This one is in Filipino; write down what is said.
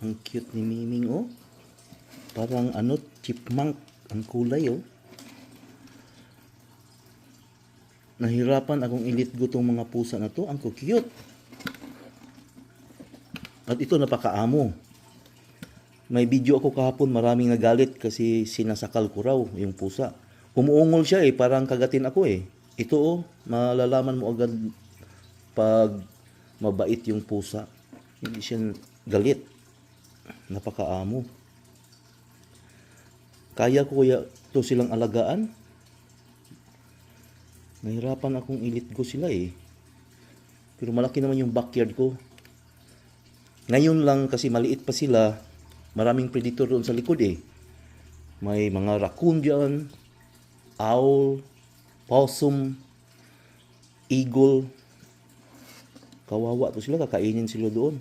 Ang cute ni Miming, oh. Parang ano, chipmunk ang kulay, oh. Nahirapan akong ilitgo tong mga pusa na to. Ang cute. At ito napakaamo. May video ako kahapon, maraming nagalit kasi sinasakal ko raw yung pusa. Umuungol siya parang kagatin ako Ito malalaman mo agad pag mabait yung pusa. Hindi siya galit. Napakaamo. Kaya ko to silang alagaan. Nahirapan akong ilitgo sila Pero malaki naman yung backyard ko. Ngayon lang kasi maliit pa sila, maraming predator doon sa likod May mga raccoon diyan, owl, possum, eagle. Kawawa to sila, kakainin sila doon.